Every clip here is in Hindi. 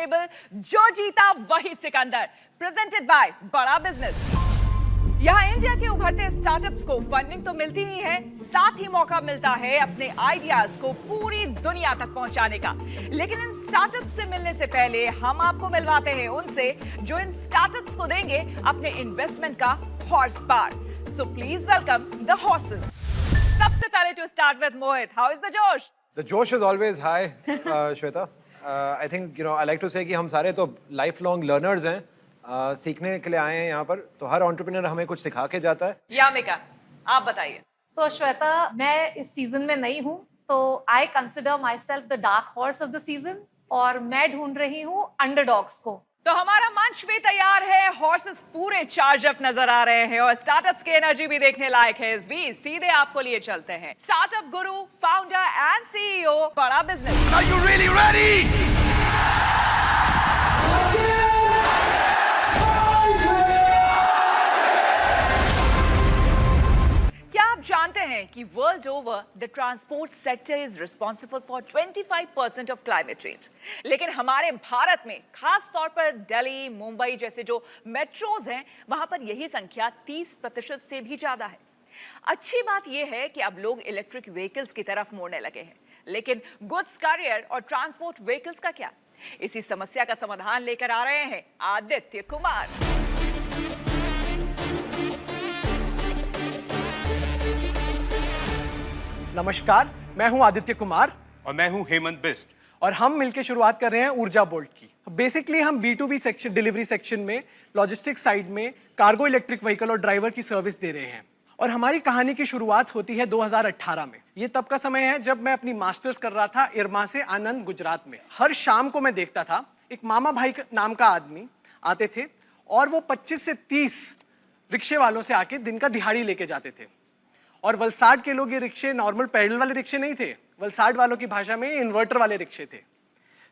जो जीता वही सिकंदर, प्रेजेंटेड बाय बड़ा बिजनेस। यहाँ इंडिया के उभरते स्टार्टअप्स को फंडिंग तो मिलती ही है, साथ ही मौका मिलता है अपने आइडियाज को पूरी दुनिया तक पहुंचाने का। लेकिन इन स्टार्टअप्स से मिलने से पहले हम आपको मिलवाते हैं उनसे जो इन स्टार्टअप्स को देंगे अपने इन्वेस्टमेंट का horse power. So please welcome the horses. सबसे पहले to start with Mohit, how is the जोश? The josh is always high, Shweta. I think I like to say कि हम सारे तो lifelong learners हैं, सीखने के लिए आए हैं यहाँ पर। तो हर entrepreneur हमें कुछ सिखा के जाता है। यामिका, आप बताइए। So श्वेता, मैं इस सीजन में नई हूँ, तो I consider myself the dark horse of the season और मैं ढूंढ रही हूँ अंडरडॉग्स को। तो हमारा मंच भी तैयार है, हॉर्सेस पूरे चार्ज अप नजर आ रहे हैं और स्टार्टअप्स की एनर्जी भी देखने लायक है। इस बीच सीधे आपको लिए चलते हैं startup Guru, founder and CEO बड़ा business. Are you really ready? क्या आप जानते हैं कि world over the transport sector is responsible for 25% of climate change, लेकिन हमारे भारत में खास तौर पर दिल्ली, मुंबई जैसे जो मेट्रोज हैं वहां पर यही संख्या 30% से भी ज्यादा है। अच्छी बात यह है कि अब लोग इलेक्ट्रिक व्हीकल्स की तरफ मुड़ने लगे हैं, लेकिन गुड्स कैरियर और ट्रांसपोर्ट व्हीकल्स का क्या? इसी समस्या का समाधान लेकर आ रहे हैं आदित्य कुमार। नमस्कार, मैं हूं आदित्य कुमार और मैं हूं हेमंत बिस्ट और हम मिलकर शुरुआत कर रहे हैं ऊर्जा बोल्ट की। बेसिकली हम B2B सेक्शन, डिलीवरी सेक्शन में, लॉजिस्टिक्स साइड में कार्गो इलेक्ट्रिक व्हीकल और ड्राइवर की सर्विस दे रहे हैं। और हमारी कहानी की शुरुआत होती है 2018 में। ये तब का समय है जब मैं अपनी मास्टर्स कर रहा था इरमा से आनंद, गुजरात में। हर शाम को मैं देखता था एक मामा भाई नाम का आदमी आते थे और वो 25 से 30 रिक्शे वालों से आके दिन का दिहाड़ी लेके जाते थे। और वलसाड के लोग ये रिक्शे नॉर्मल पैडल वाले रिक्शे नहीं थे, वलसाड वालों की भाषा में इन्वर्टर वाले रिक्शे थे।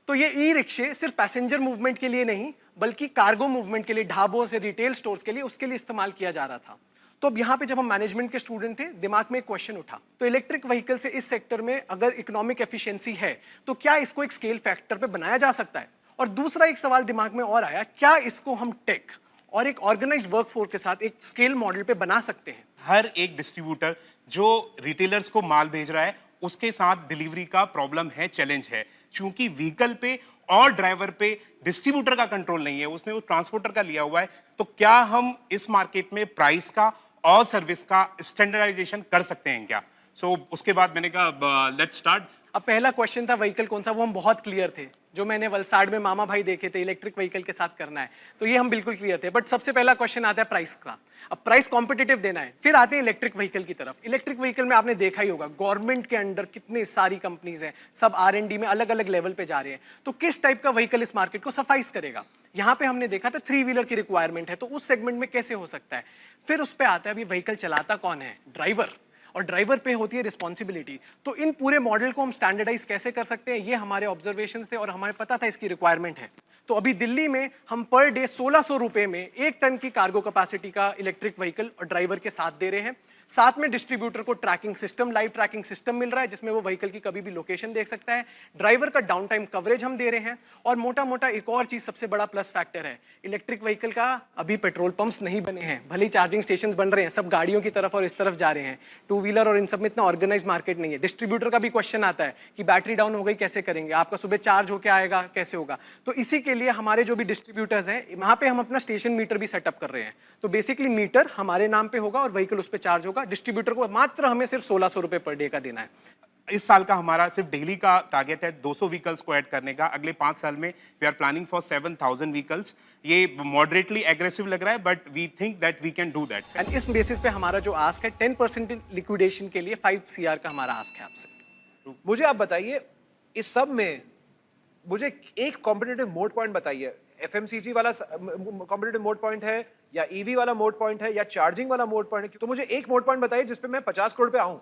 तो ये ई रिक्शे सिर्फ पैसेंजर मूवमेंट के लिए नहीं बल्कि कार्गो मूवमेंट के लिए, ढाबों से रिटेल स्टोर्स के लिए, उसके लिए इस्तेमाल किया जा रहा था। तो अब यहाँ पे जब हम मैनेजमेंट के स्टूडेंट थे, दिमाग में एक क्वेश्चन उठा, तो इलेक्ट्रिक व्हीकल से इस सेक्टर में अगर इकोनॉमिक एफिशिएंसी है तो क्या इसको एक स्केल फैक्टर पे बनाया जा सकता है? और दूसरा एक सवाल दिमाग में और आया, क्या इसको हम टेक और एक ऑर्गेनाइज्ड वर्कफोर्स के साथ एक स्केल मॉडल पे बना सकते हैं? हर एक डिस्ट्रीब्यूटर जो रिटेलर्स को माल भेज रहा है उसके साथ डिलीवरी का प्रॉब्लम है, चैलेंज है। क्योंकि व्हीकल पे और ड्राइवर पे डिस्ट्रीब्यूटर का कंट्रोल नहीं है, उसने वो ट्रांसपोर्टर का लिया हुआ है। तो क्या हम इस मार्केट में प्राइस का और सर्विस का स्टैंडर्डाइजेशन कर सकते हैं क्या? उसके बाद मैंने कहा लेट्स स्टार्ट। अब पहला क्वेश्चन था व्हीकल कौन सा, वो हम बहुत क्लियर थे। जो मैंने वलसाड में मामा भाई देखे थे, इलेक्ट्रिक व्हीकल के साथ करना है, तो ये हम बिल्कुल क्लियर थे। बट सबसे पहला क्वेश्चन आता है प्राइस का। अब प्राइस कॉम्पिटिटिव देना है, फिर आते हैं इलेक्ट्रिक व्हीकल की तरफ। इलेक्ट्रिक व्हीकल में आपने देखा ही होगा गवर्नमेंट के अंडर कितनी सारी कंपनीज हैं, सब R&D में अलग अलग लेवल पे जा रहे हैं। तो किस टाइप का व्हीकल इस मार्केट को सफाइस करेगा? यहाँ पे हमने देखा था 3 व्हीलर की रिक्वायरमेंट है, तो उस सेगमेंट में कैसे हो सकता है? फिर उस पर आता है अभी व्हीकल चलाता कौन है? ड्राइवर। और ड्राइवर पे होती है रिस्पॉन्सिबिलिटी। तो इन पूरे मॉडल को हम स्टैंडर्डाइज कैसे कर सकते हैं, ये हमारे ऑब्जर्वेशंस थे और हमें पता था इसकी रिक्वायरमेंट है। तो अभी दिल्ली में हम पर डे 1600 रुपए में 1 टन की कार्गो कैपेसिटी का इलेक्ट्रिक व्हीकल और ड्राइवर के साथ दे रहे हैं। साथ में डिस्ट्रीब्यूटर को tracking system, live tracking system मिल रहा है जिसमें वो व्हीकल की कभी भी लोकेशन देख सकता है। ड्राइवर का डाउन टाइम कवरेज हम दे रहे हैं। और मोटा मोटा एक और चीज सबसे बड़ा प्लस फैक्टर है इलेक्ट्रिक व्हीकल का, अभी पेट्रोल पंप्स नहीं बने हैं, भले ही चार्जिंग स्टेशन बन रहे हैं, सब गाड़ियों की तरफ और इस तरफ जा रहे हैं। 2 व्हीलर और इन सब में इतना ऑर्गेनाइज मार्केट नहीं है। डिस्ट्रीब्यूटर का भी क्वेश्चन आता है कि बैटरी डाउन हो गई कैसे करेंगे, आपका सुबह चार्ज होकर आएगा कैसे होगा? तो इसी के लिए हमारे जो भी डिस्ट्रीब्यूटर्स हैं वहां पे हम अपना स्टेशन मीटर भी सेटअप कर रहे हैं। तो बेसिकली मीटर हमारे नाम पे होगा और व्हीकल उस पर चार्ज होगा। डिस्ट्रीब्यूटर को मात्र हमें सिर्फ 1600 रुपए पर डे का देना है। इस साल का हमारा सिर्फ दिल्ली का टारगेट है 200 व्हीकल्स को ऐड करने का। अगले 5 साल में we are planning for 7000 vehicles. ये मॉडरेटली एग्रेसिव लग रहा है but we think that we can do that. And इस बेसिस पे हमारा जो आस्क है 10% लिक्विडेशन के लिए 5 CR का हमारा आस्क है आपसे। मुझे आप बताइए, इस सब में मुझे एक कॉम्पिटिटिव मोड पॉइंट बताइए। FMCG वाला कॉम्पिटिटिव मोड पॉइंट है या EV वाला मोड पॉइंट है या चार्जिंग वाला मोड पॉइंट है? तो मुझे एक मोड पॉइंट बताइए जिसपे मैं 50 करोड़ पे आऊं।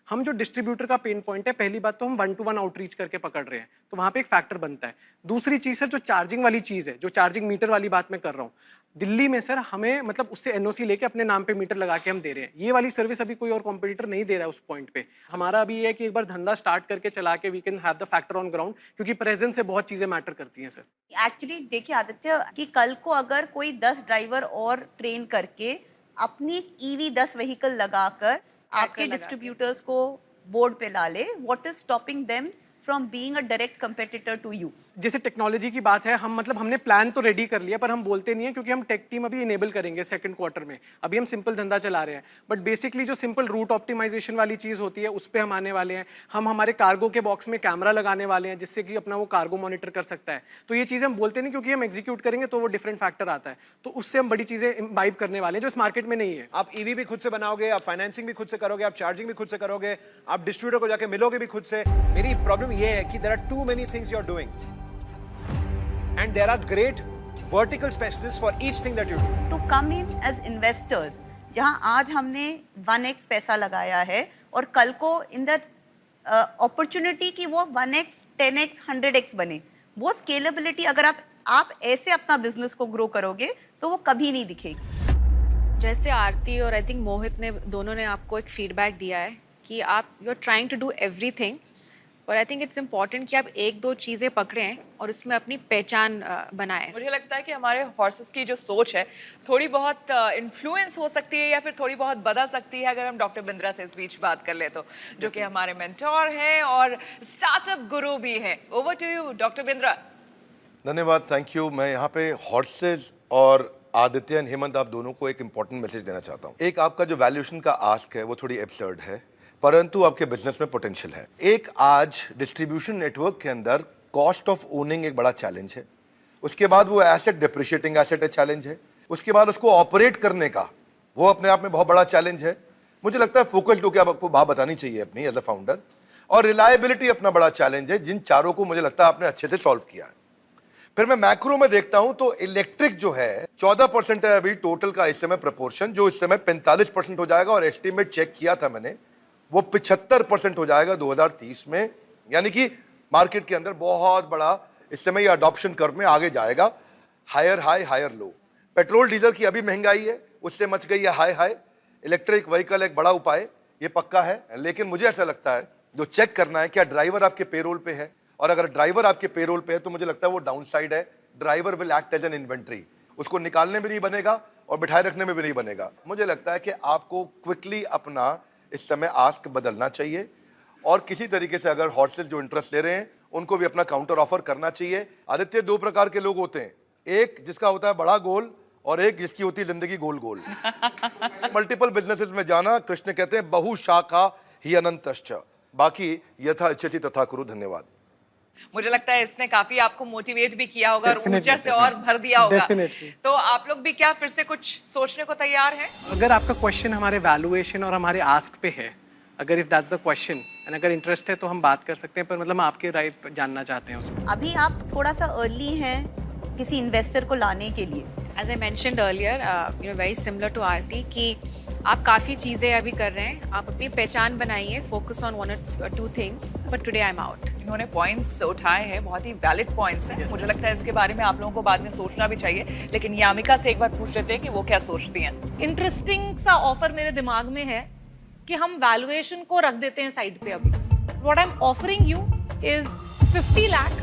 हम जो डिस्ट्रीब्यूटर का पेन पॉइंट है, पहली बात तो हम 1-to-1 आउटरीच करके पकड़ रहे हैं, तो वहां पे एक फैक्टर बनता है। दूसरी चीज है जो चार्जिंग वाली चीज है, जो चार्जिंग मीटर वाली बात मैं कर रहा हूँ। दिल्ली में सर हमें मतलब उससे एनओसी लेके अपने नाम पे मीटर लगा के हम दे रहे हैं। ये वाली सर्विस अभी कोई और कॉम्पिटिटर नहीं दे रहा है उस पॉइंट पे। हमारा अभी ये है कि एक बार धंधा स्टार्ट करके चला के we can have the factor on ground, क्योंकि प्रेजेंस से बहुत चीजें मैटर करती हैं सर। एक्चुअली देखिए आदित्य कि कल को अगर कोई 10 ड्राइवर और ट्रेन करके अपनी ईवी 10 व्हीकल लगाकर आपके डिस्ट्रीब्यूटर्स को बोर्ड पे ला ले, what is stopping them from being a direct competitor to you? जैसे टेक्नोलॉजी की बात है, हम मतलब हमने प्लान तो रेडी कर लिया पर हम बोलते नहीं है, क्योंकि हम टेक टीम अभी इनेबल करेंगे सेकंड क्वार्टर में। अभी हम सिंपल धंधा चला रहे हैं, बट बेसिकली जो सिंपल रूट ऑप्टिमाइजेशन वाली चीज़ होती है उस पर हम आने वाले हैं। हम हमारे कार्गो के बॉक्स में कैमरा लगाने वाले हैं जिससे कि अपना वो कार्गो मॉनिटर कर सकता है। तो ये चीज़ें हम बोलते नहीं, क्योंकि हम एग्जीक्यूट करेंगे तो वो डिफरेंट फैक्टर आता है, तो उससे हम बड़ी चीज़ें इम्बाइब करने वाले हैं जो इस मार्केट में नहीं है। आप ईवी भी खुद से बनाओगे, आप फाइनेंसिंग भी खुद से करोगे, आप चार्जिंग भी खुद से करोगे, आप डिस्ट्रीब्यूटर को जाके मिलोगे भी खुद से। मेरी प्रॉब्लम ये है कि there are too many things you are doing and there are great vertical specialists for each thing that you do. To come in as investors, जहां आज हमने 1x पैसा लगाया है और कल को इन द अपॉर्चुनिटी की वो 1x 10x 100x बने, वो स्केलेबिलिटी अगर आप ऐसे अपना बिजनेस को ग्रो करोगे तो वो कभी नहीं दिखेगी। जैसे आरती और आई थिंक मोहित ने दोनों ने आपको एक फीडबैक दिया है कि आप you are trying to do everything, और आई थिंक इट्स इम्पॉर्टेंट कि आप एक दो चीज़ें पकड़ें और उसमें अपनी पहचान बनाएं। मुझे लगता है कि हमारे हॉर्सेस की जो सोच है थोड़ी बहुत इन्फ्लुएंस हो सकती है या फिर थोड़ी बहुत बदल सकती है, अगर हम डॉक्टर बिंद्रा से इस बीच बात कर ले तो, जो कि हमारे मेंटोर हैं और स्टार्टअप गुरु भी हैं। Over to you doctor Bindra. धन्यवाद, थैंक यू। मैं यहाँ पे हॉर्सेज और आदित्य एंड हेमंत आप दोनों को एक इंपॉर्टेंट मैसेज देना चाहता हूँ। एक, आपका जो वैल्यूएशन का आस्क है वो थोड़ी एब्सर्ड है, परंतु आपके बिजनेस में पोटेंशियल है। एक, आज डिस्ट्रीब्यूशन नेटवर्क के अंदर कॉस्ट ऑफ ओनिंग एक बड़ा चैलेंज है, उसके बाद वो एसेट डिप्रिशिएटिंग एसेट है चैलेंज है, उसके बाद उसको ऑपरेट करने का वो अपने आप में बहुत बड़ा चैलेंज है। मुझे लगता है फोकस्ड होकर आपको बात बतानी चाहिए अपनी एज अ फाउंडर, और रिलायबिलिटी अपना बड़ा चैलेंज है, जिन चारों को मुझे लगता है आपने अच्छे से सॉल्व किया है। फिर मैं मैक्रो में देखता हूं तो इलेक्ट्रिक जो है 14% है अभी टोटल का इस समय प्रपोर्शन, जो इस समय 45% हो जाएगा, और एस्टिमेट चेक किया था मैंने वो 75% हो जाएगा 2030 में। यानी कि मार्केट के अंदर बहुत बड़ा इस समय ये अडॉप्शन कर्व में आगे जाएगा, higher high higher low. Petrol diesel की अभी महंगाई है, उससे मच गई है हाई हाई। इलेक्ट्रिक व्हीकल एक बड़ा उपाय, ये पक्का है, लेकिन मुझे ऐसा लगता है जो चेक करना है क्या ड्राइवर आपके पेरोल पे है, और अगर ड्राइवर आपके पेरोल पे है तो मुझे लगता है वो डाउन साइड है। Driver will act as an inventory, उसको निकालने में नहीं बनेगा और बिठाए रखने में भी नहीं बनेगा। मुझे लगता है कि आपको क्विकली अपना इस समय आस्क बदलना चाहिए, और किसी तरीके से अगर हॉर्सेज जो इंटरेस्ट ले रहे हैं उनको भी अपना काउंटर ऑफर करना चाहिए। आदित्य, दो प्रकार के लोग होते हैं, एक जिसका होता है बड़ा गोल और एक जिसकी होती है जिंदगी गोल गोल। मल्टीपल बिजनेसेस में जाना, कृष्ण कहते हैं बहुशाखा ही अनंतश्च, बाकी यथा इच्छति तथा कुरु। धन्यवाद। मुझे लगता है इसने काफी आपको मोटिवेट भी किया होगा और Definitely, ऊर्जा से और भर दिया होगा। Definitely. तो आप लोग भी क्या फिर से कुछ सोचने को तैयार हैं? अगर आपका क्वेश्चन हमारे वैल्यूएशन और हमारे आस्क पे है, अगर if that's the question and अगर इंटरेस्ट है तो हम बात कर सकते हैं, पर मतलब हम आपके राय जानना चाहते हैं उसमें। अभी आप थोड़ा सा अर्ली हैं किसी इन्वेस्टर को लाने के लिए। As I mentioned earlier, you know very similar to Aarti, कि आप काफ़ी चीज़ें अभी कर रहे हैं, आप अपनी पहचान बनाइए, फोकस ऑन वन और two things, but today I am out. इन्होंने पॉइंट्स उठाए हैं, बहुत ही वैलिड पॉइंट्स हैं। मुझे लगता है इसके बारे में आप लोगों को बाद में सोचना भी चाहिए, लेकिन यामिका से एक बार पूछ लेते हैं कि वो क्या सोचती हैं। इंटरेस्टिंग सा ऑफर मेरे दिमाग में है कि हम वैल्यूएशन को रख देते हैं साइड पे। अभी what I am offering you is 50 lakh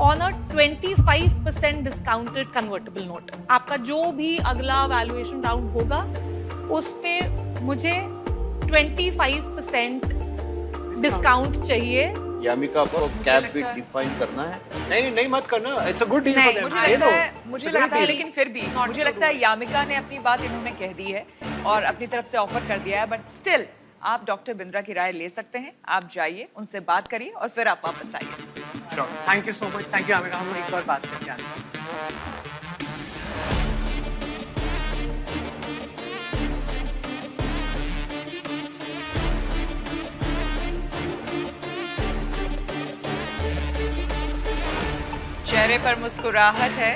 on a 25% discounted convertible note. आपका जो भी अगला वैल्यूएशन राउंड होगा उस पे मुझे 25% डिस्काउंट चाहिए। यामिका को कैप भी डिफाइन करना है। नहीं मत करना, इट्स अ गुड डील नहीं, फॉर देम। मुझे लगता है लेकिन फिर भी मुझे लगता है यामिका ने अपनी बात इन्होंने कह दी है और अपनी तरफ से ऑफर कर दिया है, बट स्टिल आप डॉक्टर बिंद्रा की राय ले सकते हैं। आप जाइए, उनसे बात करिए और फिर आप वापस आइए। Thank you so much, thank you Amika, हम एक बार बात करके आते हैं। चेहरे पर मुस्कुराहट है।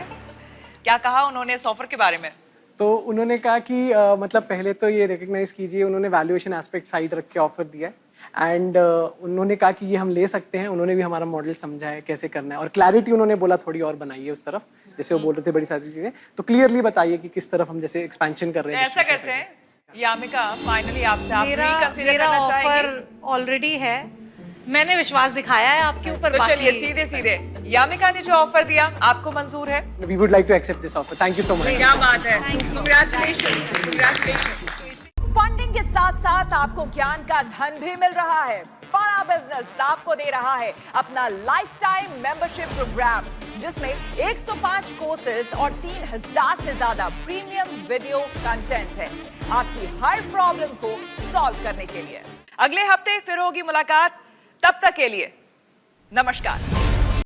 क्या कहा उन्होंने इस ऑफर के बारे में? तो उन्होंने कहा कि मतलब पहले तो ये रिकग्नाइज कीजिए, उन्होंने वैल्यूएशन एस्पेक्ट साइड रख के ऑफर दिया है, एंड उन्होंने कहा कि ये हम ले सकते हैं, उन्होंने भी हमारा मॉडल समझा है कैसे करना है, और क्लैरिटी उन्होंने बोला थोड़ी और बनाइए उस तरफ, जैसे वो बोल रहे थे बड़ी सारी चीजें, तो क्लियरली बताइए कि किस तरफ हम जैसे एक्सपेंशन कर रहे हैं। ऐसा करते हैं यामिका, फाइनली आपसे आप मेरा reconsider मेरा करना ऑफर चाहेंगे? ऑलरेडी है, मैंने विश्वास दिखाया है आपके ऊपर। तो चलिए बाकी- सीधे सीधे यामिका ने जो ऑफर दिया आपको मंजूर है? We would like to accept this offer, thank you so much. क्या बात है, कांग्रेचुलेशंस, कांग्रेचुलेशंस। फंडिंग के साथ साथ आपको ज्ञान का धन भी मिल रहा है। बड़ा बिजनेस आपको दे रहा है अपना लाइफ टाइम मेंबरशिप प्रोग्राम, जिसमें 105 कोर्सेज और 3000 से ज्यादा प्रीमियम वीडियो कंटेंट है आपकी हर प्रॉब्लम को सॉल्व करने के लिए। अगले हफ्ते फिर होगी मुलाकात, तब तक के लिए नमस्कार।